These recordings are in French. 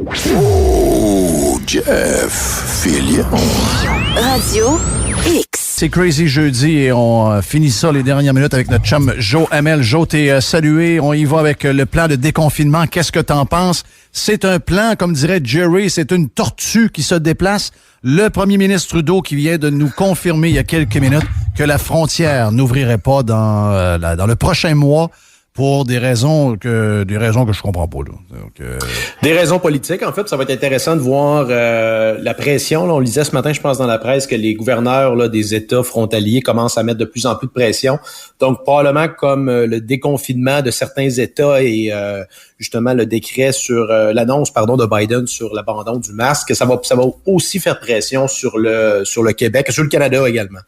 Oh, Jeff Fillion. Radio X. C'est Crazy Jeudi et on finit ça les dernières minutes avec notre chum Joe Hamel. Joe, t'es salué. On y va avec le plan de déconfinement. Qu'est-ce que t'en penses? C'est un plan, comme dirait Jerry, c'est une tortue qui se déplace. Le premier ministre Trudeau qui vient de nous confirmer il y a quelques minutes que la frontière n'ouvrirait pas dans le prochain mois. Pour des raisons que je comprends pas. Là. Donc, Des raisons politiques, en fait. Ça va être intéressant de voir la pression. Là, on lisait ce matin, je pense, dans la presse, que les gouverneurs là, des États frontaliers commencent à mettre de plus en plus de pression. Donc, probablement comme le déconfinement de certains États et justement le décret sur l'annonce de Biden sur l'abandon du masque, ça va aussi faire pression sur le Québec et sur le Canada également.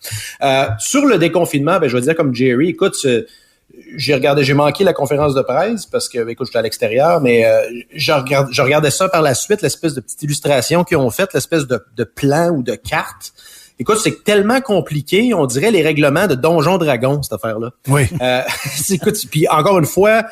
Sur le déconfinement, je vais dire comme Jerry, écoute, j'ai manqué la conférence de presse parce que, écoute, j'étais à l'extérieur, mais je regardais ça par la suite, l'espèce de petite illustration qu'ils ont faite, l'espèce de plan ou de carte. Écoute, c'est tellement compliqué, on dirait les règlements de Donjon Dragon, cette affaire-là. Oui. Écoute, puis encore une fois,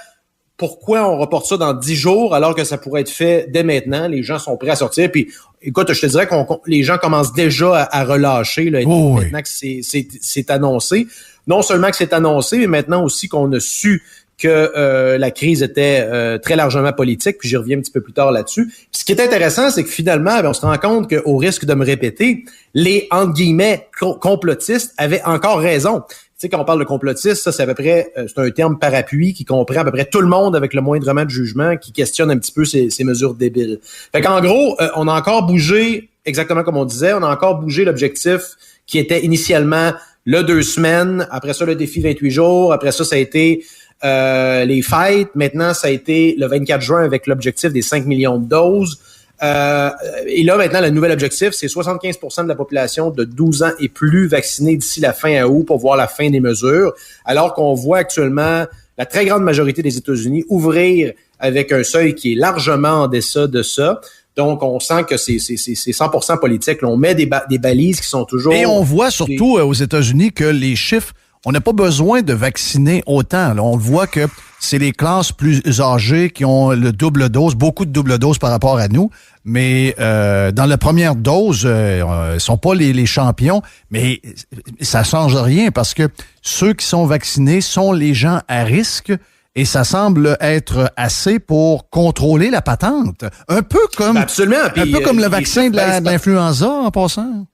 pourquoi on reporte ça dans 10 jours alors que ça pourrait être fait dès maintenant? Les gens sont prêts à sortir. Puis, écoute, je te dirais les gens commencent déjà à relâcher là, maintenant que c'est annoncé. Non seulement que c'est annoncé, mais maintenant aussi qu'on a su que la crise était très largement politique, puis j'y reviens un petit peu plus tard là-dessus. Puis ce qui est intéressant, c'est que finalement, on se rend compte qu'au risque de me répéter, les, entre guillemets, complotistes avaient encore raison. Tu sais, quand on parle de complotiste, ça, c'est à peu près, c'est un terme parapluie qui comprend à peu près tout le monde avec le moindrement de jugement, qui questionne un petit peu ces mesures débiles. Fait qu'en gros, on a encore bougé, exactement comme on disait, on a encore bougé l'objectif qui était initialement le 2 semaines, après ça, le défi 28 jours, après ça a été les fêtes, maintenant, ça a été le 24 juin avec l'objectif des 5 millions de doses. Et là, maintenant, le nouvel objectif, c'est 75% de la population de 12 ans et plus vaccinée d'ici la fin août pour voir la fin des mesures, alors qu'on voit actuellement la très grande majorité des États-Unis ouvrir avec un seuil qui est largement en deçà de ça. Donc, on sent que c'est 100% politique. Là, on met des balises qui sont toujours... Et on voit surtout aux États-Unis que les chiffres, on n'a pas besoin de vacciner autant. Là, on voit que c'est les classes plus âgées qui ont le double dose, beaucoup de double dose par rapport à nous. Mais dans la première dose, ils sont pas les champions, mais ça change rien parce que ceux qui sont vaccinés sont les gens à risque. Et ça semble être assez pour contrôler la patente. Un peu comme, absolument. Puis, un peu comme le vaccin de l'influenza en passant.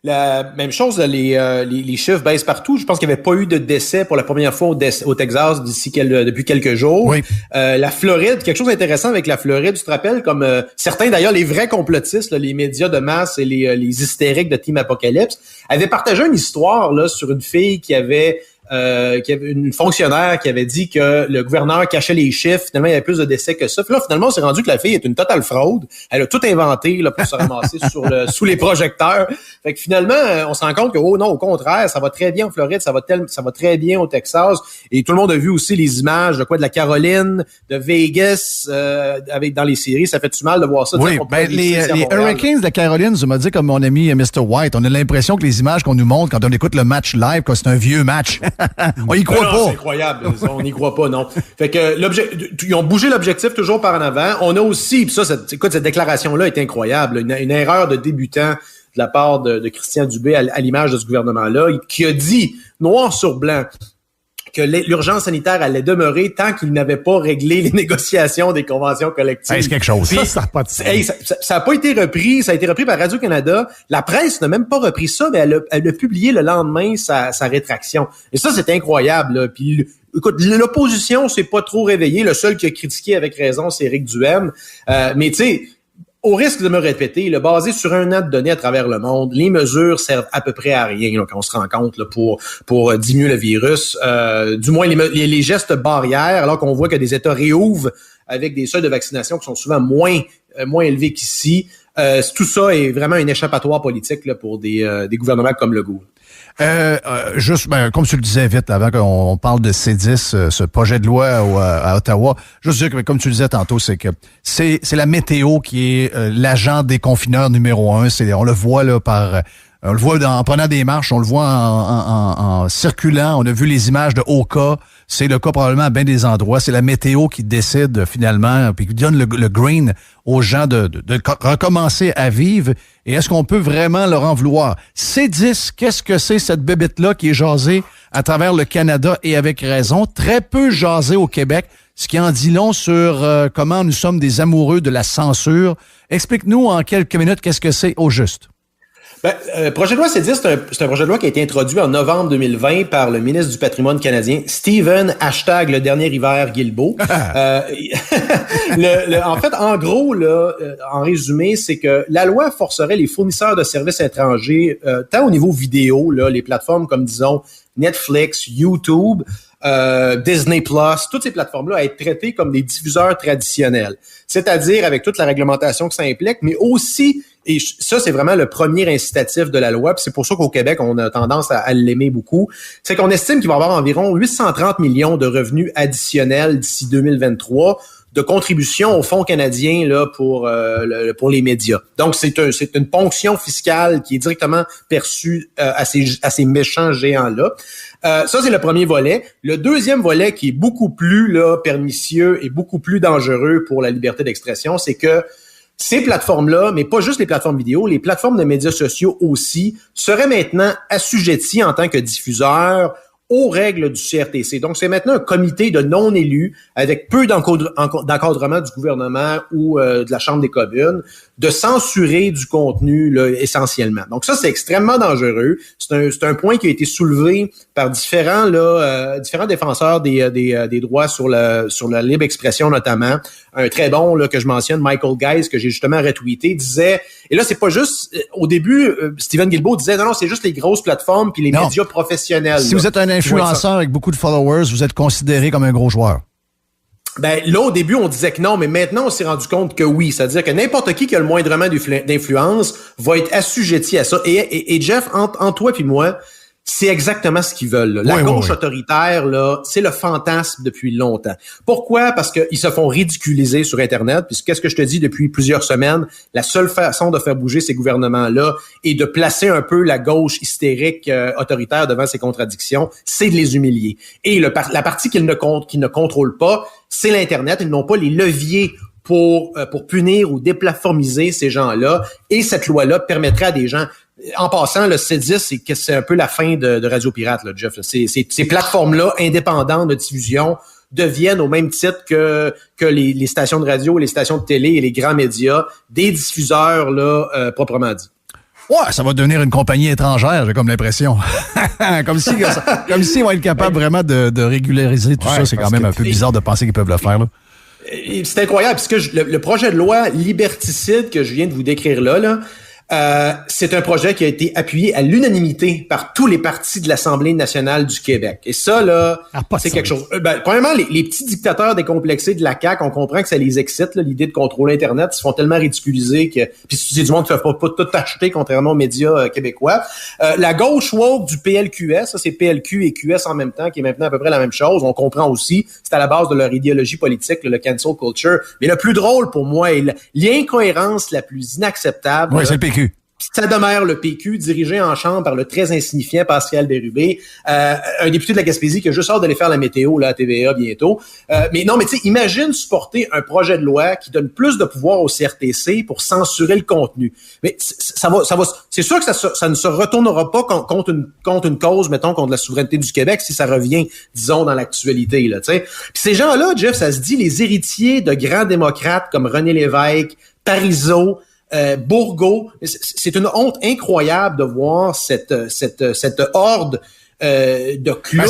La même chose, les chiffres baissent partout. Je pense qu'il n'y avait pas eu de décès pour la première fois au Texas depuis quelques jours. Oui. La Floride, quelque chose d'intéressant avec la Floride, tu te rappelles, comme certains d'ailleurs, les vrais complotistes, là, les médias de masse et les hystériques de Team Apocalypse, avaient partagé une histoire là sur une fille qui avait une fonctionnaire qui avait dit que le gouverneur cachait les chiffres. Finalement, il y avait plus de décès que ça. Puis là, finalement, on s'est rendu que la fille est une totale fraude. Elle a tout inventé là, pour se ramasser sous les projecteurs. Fait que finalement, on se rend compte que, oh non, au contraire, ça va très bien en Floride, ça va très bien au Texas. Et tout le monde a vu aussi les images de la Caroline, de Vegas, avec dans les séries. Ça fait du mal de voir ça. Oui, les Hurricanes de la Caroline, je m'as dit comme mon ami Mr. White, on a l'impression que les images qu'on nous montre quand on écoute le match live, que c'est un vieux match. On y croit pas. C'est incroyable. On n'y croit pas, non. Fait que ils ont bougé l'objectif toujours par en avant. On a aussi, puis ça, cette déclaration-là est incroyable. Une erreur de débutant de la part de Christian Dubé à l'image de ce gouvernement-là, qui a dit, noir sur blanc, que l'urgence sanitaire allait demeurer tant qu'il n'avait pas réglé les négociations des conventions collectives. C'est quelque chose. Puis, ça n'a pas de sens. Ça n'a pas été repris. Ça a été repris par Radio-Canada. La presse n'a même pas repris ça, mais elle a publié le lendemain sa rétraction. Et ça, c'est incroyable. Là. Puis, écoute, l'opposition s'est pas trop réveillée. Le seul qui a critiqué avec raison, c'est Éric Duhaime. Mais tu sais, au risque de me répéter, basé sur un an de données à travers le monde, les mesures servent à peu près à rien là, quand on se rend compte là, pour diminuer le virus. Du moins, les gestes barrières, alors qu'on voit que des États réouvrent avec des seuils de vaccination qui sont souvent moins élevés qu'ici. Tout ça est vraiment un échappatoire politique là, pour des gouvernements comme Legault. Juste, comme tu le disais vite avant qu'on parle de C10, ce projet de loi à Ottawa, juste dire que, comme tu le disais tantôt, c'est que c'est la météo qui est l'agent déconfineur numéro 1. On le voit là on le voit en prenant des marches, on le voit en circulant. On a vu les images de Oka, C'est le cas probablement à bien des endroits. C'est la météo qui décide finalement, puis qui donne le green aux gens de recommencer à vivre. Et est-ce qu'on peut vraiment leur en vouloir? C10, qu'est-ce que c'est cette bébête-là qui est jasée à travers le Canada et avec raison? Très peu jasée au Québec, ce qui en dit long sur comment nous sommes des amoureux de la censure. Explique-nous en quelques minutes qu'est-ce que c'est au juste. Projet de loi C10, c'est un projet de loi qui a été introduit en novembre 2020 par le ministre du Patrimoine canadien, Stephen #le dernier hiver Guilbeault. En fait, en gros, là, en résumé, c'est que la loi forcerait les fournisseurs de services étrangers, tant au niveau vidéo, là, les plateformes comme, disons, Netflix, YouTube, Disney+, toutes ces plateformes-là à être traitées comme des diffuseurs traditionnels. C'est-à-dire avec toute la réglementation que ça implique, mais aussi, et ça, c'est vraiment le premier incitatif de la loi, puis c'est pour ça qu'au Québec, on a tendance à l'aimer beaucoup, c'est qu'on estime qu'il va y avoir environ 830 millions de revenus additionnels d'ici 2023 de contribution au Fonds canadien là, pour les médias. Donc, c'est une ponction fiscale qui est directement perçue à ces méchants géants-là. Ça, c'est le premier volet. Le deuxième volet, qui est beaucoup plus là, pernicieux et beaucoup plus dangereux pour la liberté d'expression, c'est que ces plateformes-là, mais pas juste les plateformes vidéo, les plateformes de médias sociaux aussi, seraient maintenant assujetties en tant que diffuseurs aux règles du CRTC. Donc, c'est maintenant un comité de non-élus avec peu d'encadrement du gouvernement ou de la Chambre des communes de censurer du contenu là, essentiellement. Donc, ça, c'est extrêmement dangereux. C'est un point qui a été soulevé par différents défenseurs des droits sur la libre expression notamment. Un très bon là, que je mentionne, Michael Geis, que j'ai justement retweeté, disait, et là, c'est pas juste, au début, Stephen Guilbeault disait, non, c'est juste les grosses plateformes puis les médias professionnels. Si vous êtes un influenceur avec beaucoup de followers, vous êtes considéré comme un gros joueur. Ben là, au début, on disait que non, mais maintenant, on s'est rendu compte que oui. C'est-à-dire que n'importe qui a le moindrement d'influence va être assujetti à ça. Et Jeff, entre toi et moi, c'est exactement ce qu'ils veulent. Là. La gauche autoritaire, là, c'est le fantasme depuis longtemps. Pourquoi? Parce qu'ils se font ridiculiser sur Internet. Puis qu'est-ce que je te dis depuis plusieurs semaines? La seule façon de faire bouger ces gouvernements-là et de placer un peu la gauche hystérique autoritaire devant ces contradictions, c'est de les humilier. Et la partie qu'ils ne contrôlent pas, c'est l'Internet. Ils n'ont pas les leviers pour punir ou déplaformiser ces gens-là. Et cette loi-là permettrait à des gens... En passant, le C10, c'est un peu la fin de Radio Pirate, là, Jeff. Ces plateformes-là, indépendantes de diffusion, deviennent au même titre que les stations de radio, les stations de télé et les grands médias, des diffuseurs là, proprement dit. Ouais, ça va devenir une compagnie étrangère, j'ai comme l'impression. comme si ils vont être capables vraiment de régulariser tout ça. C'est quand même un peu bizarre de penser qu'ils peuvent le faire, là. C'est incroyable, parce que le projet de loi liberticide que je viens de vous décrire là, c'est un projet qui a été appuyé à l'unanimité par tous les partis de l'Assemblée nationale du Québec. Et ça, là, c'est quelque chose... premièrement, les petits dictateurs décomplexés de la CAQ, on comprend que ça les excite, là, l'idée de contrôler Internet. Ils se font tellement ridiculiser que... Puis c'est du monde qui ne fait pas tout acheter, contrairement aux médias québécois. La gauche woke du PLQS, ça c'est PLQ et QS en même temps, qui est maintenant à peu près la même chose. On comprend aussi, c'est à la base de leur idéologie politique, le cancel culture. Mais le plus drôle pour moi est l'incohérence la plus inacceptable. Oui, c'est le PQ. Ça demeure le PQ, dirigé en chambre par le très insignifiant Pascal Bérubé, un député de la Gaspésie qui a juste hâte d'aller faire la météo là, à TVA bientôt. Mais tu sais, imagine supporter un projet de loi qui donne plus de pouvoir au CRTC pour censurer le contenu. Mais ça va. C'est sûr que ça ne se retournera pas contre une cause, mettons, contre la souveraineté du Québec si ça revient, disons, dans l'actualité là. Tu sais, puis ces gens-là, Jeff, ça se dit les héritiers de grands démocrates comme René Lévesque, Parizeau. Bourgault, c'est une honte incroyable de voir cette horde de clowns.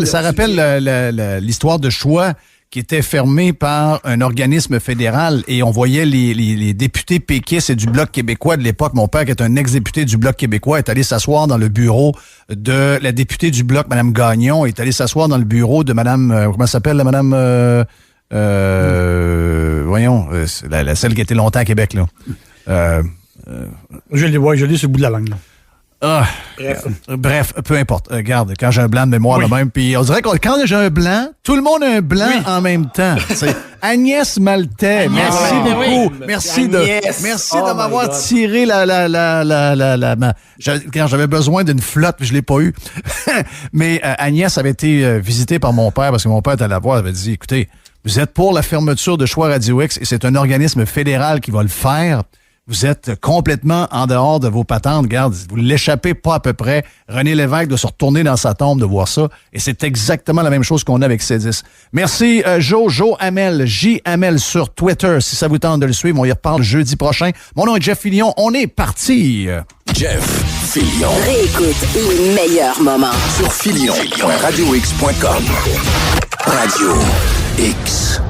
Ça rappelle l'histoire de Choix qui était fermée par un organisme fédéral et on voyait les députés péquistes et du Bloc québécois de l'époque. Mon père, qui est un ex-député du Bloc québécois, est allé s'asseoir dans le bureau de la députée du Bloc, Mme Gagnon, est allé s'asseoir dans le bureau de Mme... comment s'appelle, la Mme... celle qui était longtemps à Québec, là. Je l'ai sur le bout de la langue. Là. Bref, peu importe. Regarde, quand j'ai un blanc de mémoire de même, puis on dirait que quand j'ai un blanc, tout le monde a un blanc en même temps. C'est Agnès Maltais. Merci beaucoup. Merci de m'avoir tiré quand j'avais besoin d'une flotte, puis je l'ai pas eu. Mais Agnès avait été visitée par mon père parce que mon père était allé la voir, il avait dit, écoutez, vous êtes pour la fermeture de Choix Radio X et c'est un organisme fédéral qui va le faire. Vous êtes complètement en dehors de vos patentes. Regarde, vous l'échappez pas à peu près. René Lévesque doit se retourner dans sa tombe de voir ça. Et c'est exactement la même chose qu'on a avec C10. Merci, Joe Hamel, J. Hamel sur Twitter. Si ça vous tente de le suivre, on y reparle jeudi prochain. Mon nom est Jeff Fillion. On est parti. Jeff Fillion. Réécoute les meilleurs moments Sur Fillion.radiox.com. Radio X.